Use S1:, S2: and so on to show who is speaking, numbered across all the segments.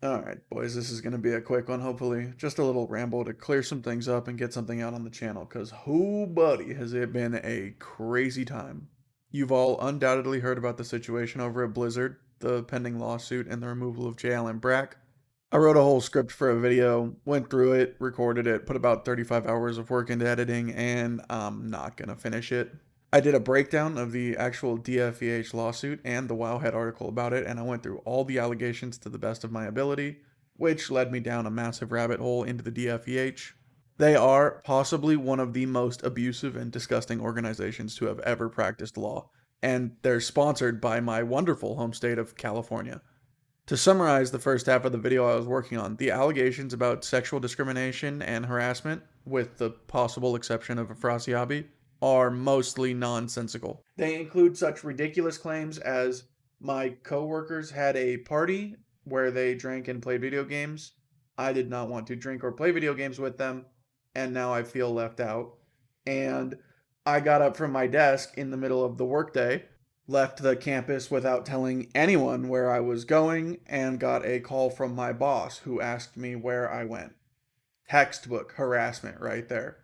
S1: Alright, boys, this is going to be a quick one, hopefully. Just a little ramble to clear some things up and get something out on the channel, because whoo, buddy, has it been a crazy time. You've all undoubtedly heard about the situation over at Blizzard, the pending lawsuit, and the removal of JL and Brack. I wrote a whole script for a video, went through it, recorded it, put about 35 hours of work into editing, and I'm not going to finish it. I did a breakdown of the actual DFEH lawsuit and the Wowhead article about it, and I went through all the allegations to the best of my ability, which led me down a massive rabbit hole into the DFEH. They are possibly one of the most abusive and disgusting organizations to have ever practiced law, and they're sponsored by my wonderful home state of California. To summarize the first half of the video I was working on, the allegations about sexual discrimination and harassment, with the possible exception of Afrasiabi, are mostly nonsensical. They include such ridiculous claims as my coworkers had a party where they drank and played video games. I did not want to drink or play video games with them, and now I feel left out. And I got up from my desk in the middle of the workday, left the campus without telling anyone where I was going, and got a call from my boss who asked me where I went. Textbook harassment right there.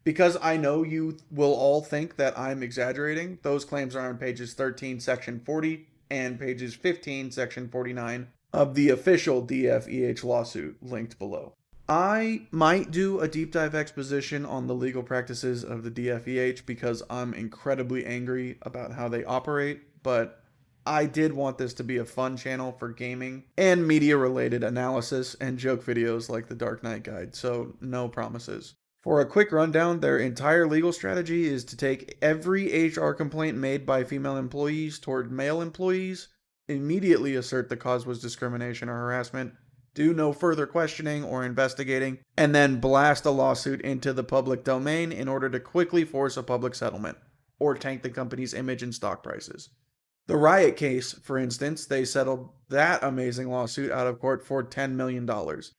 S1: Because I know you will all think that I'm exaggerating, those claims are on pages 13, section 40, and pages 15, section 49 of the official DFEH lawsuit linked below. I might do a deep dive exposition on the legal practices of the DFEH because I'm incredibly angry about how they operate, but I did want this to be a fun channel for gaming and media related analysis and joke videos like the Dark Knight Guide, so no promises. For a quick rundown, their entire legal strategy is to take every HR complaint made by female employees toward male employees, immediately assert the cause was discrimination or harassment, do no further questioning or investigating, and then blast a lawsuit into the public domain in order to quickly force a public settlement, or tank the company's image and stock prices. The Riot case, for instance, they settled that amazing lawsuit out of court for $10 million,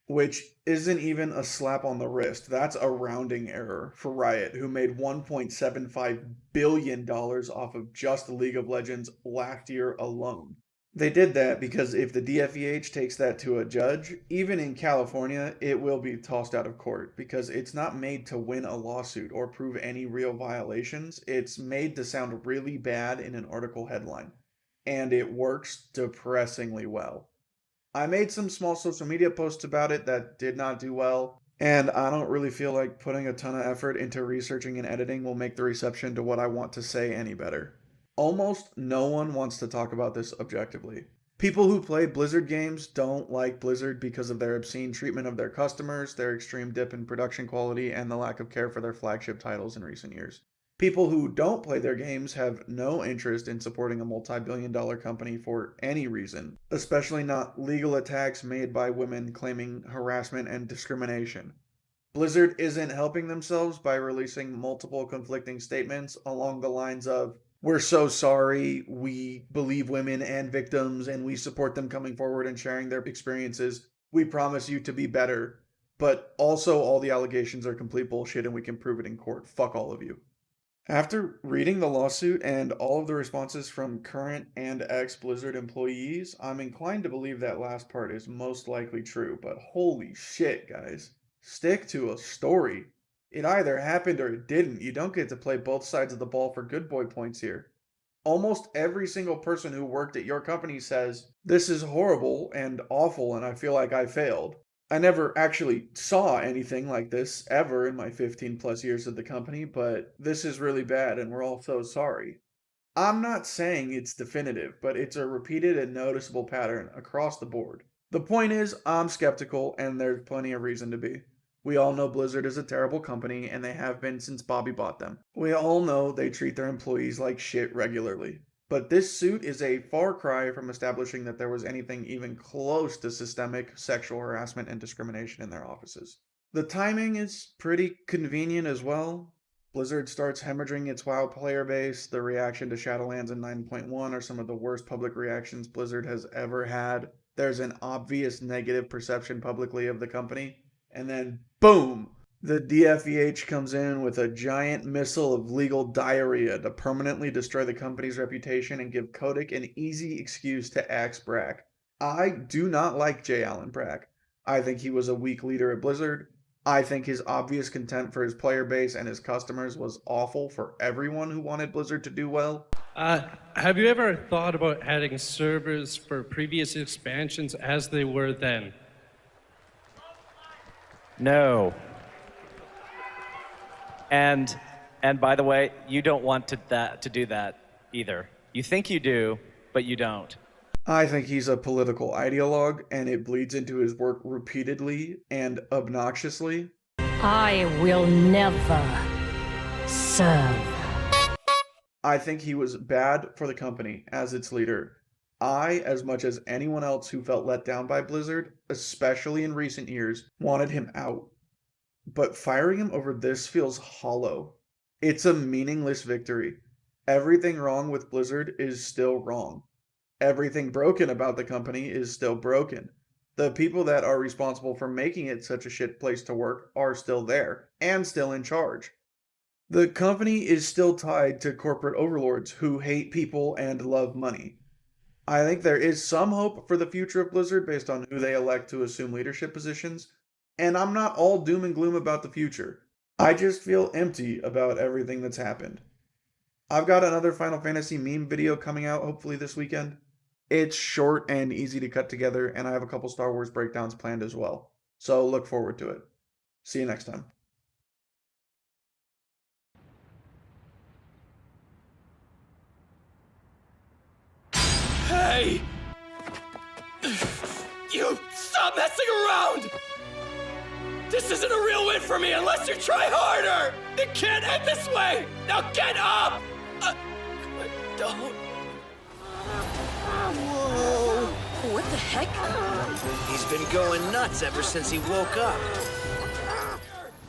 S1: which isn't even a slap on the wrist. That's a rounding error for Riot, who made $1.75 billion off of just League of Legends last year alone. They did that because if the DFEH takes that to a judge, even in California, it will be tossed out of court because it's not made to win a lawsuit or prove any real violations. It's made to sound really bad in an article headline, and it works depressingly well. I made some small social media posts about it that did not do well, and I don't really feel like putting a ton of effort into researching and editing will make the reception to what I want to say any better. Almost no one wants to talk about this objectively. People who play Blizzard games don't like Blizzard because of their obscene treatment of their customers, their extreme dip in production quality, and the lack of care for their flagship titles in recent years. People who don't play their games have no interest in supporting a multi-billion-dollar company for any reason, especially not legal attacks made by women claiming harassment and discrimination. Blizzard isn't helping themselves by releasing multiple conflicting statements along the lines of, we're so sorry, we believe women and victims, and we support them coming forward and sharing their experiences. We promise you to be better. But also, all the allegations are complete bullshit and we can prove it in court. Fuck all of you. After reading the lawsuit and all of the responses from current and ex Blizzard employees, I'm inclined to believe that last part is most likely true, but holy shit, guys. Stick to a story. It either happened or it didn't. You don't get to play both sides of the ball for good boy points here. Almost every single person who worked at your company says, this is horrible and awful and I feel like I failed. I never actually saw anything like this ever in my 15 plus years at the company, but this is really bad and we're all so sorry. I'm not saying it's definitive, but it's a repeated and noticeable pattern across the board. The point is, I'm skeptical and there's plenty of reason to be. We all know Blizzard is a terrible company and they have been since Bobby bought them. We all know they treat their employees like shit regularly. But this suit is a far cry from establishing that there was anything even close to systemic sexual harassment and discrimination in their offices. The timing is pretty convenient as well. Blizzard starts hemorrhaging its WoW player base. The reaction to Shadowlands in 9.1 are some of the worst public reactions Blizzard has ever had. There's an obvious negative perception publicly of the company. And then, boom! The DFEH comes in with a giant missile of legal diarrhea to permanently destroy the company's reputation and give Kotick an easy excuse to axe Brack. I do not like J. Allen Brack. I think he was a weak leader at Blizzard. I think his obvious contempt for his player base and his customers was awful for everyone who wanted Blizzard to do well.
S2: Have you ever thought about adding servers for previous expansions as they were then?
S3: No. And by the way, you don't want to do that either. You think you do, but you don't.
S1: I think he's a political ideologue, and it bleeds into his work repeatedly and obnoxiously.
S4: I will never serve.
S1: I think he was bad for the company as its leader. I, as much as anyone else who felt let down by Blizzard, especially in recent years, wanted him out. But firing him over this feels hollow. It's a meaningless victory. Everything wrong with Blizzard is still wrong. Everything broken about the company is still broken. The people that are responsible for making it such a shit place to work are still there, and still in charge. The company is still tied to corporate overlords who hate people and love money. I think there is some hope for the future of Blizzard based on who they elect to assume leadership positions, and I'm not all doom and gloom about the future. I just feel empty about everything that's happened. I've got another Final Fantasy meme video coming out hopefully this weekend. It's short and easy to cut together, and I have a couple Star Wars breakdowns planned as well. So look forward to it. See you next time.
S5: Hey! You stop messing around! This isn't a real win for me unless you try harder! It can't end this way! Now get up! Don't.
S6: Whoa! What the heck?
S7: He's been going nuts ever since he woke up.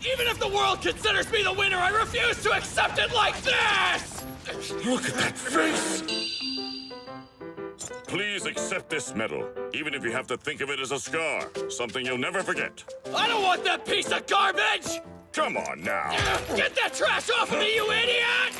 S5: Even if the world considers me the winner, I refuse to accept it like this!
S8: Look at that face! Please accept this medal, even if you have to think of it as a scar, something you'll never forget.
S5: I don't want that piece of garbage!
S8: Come on now.
S5: Get that trash off of me, you idiot!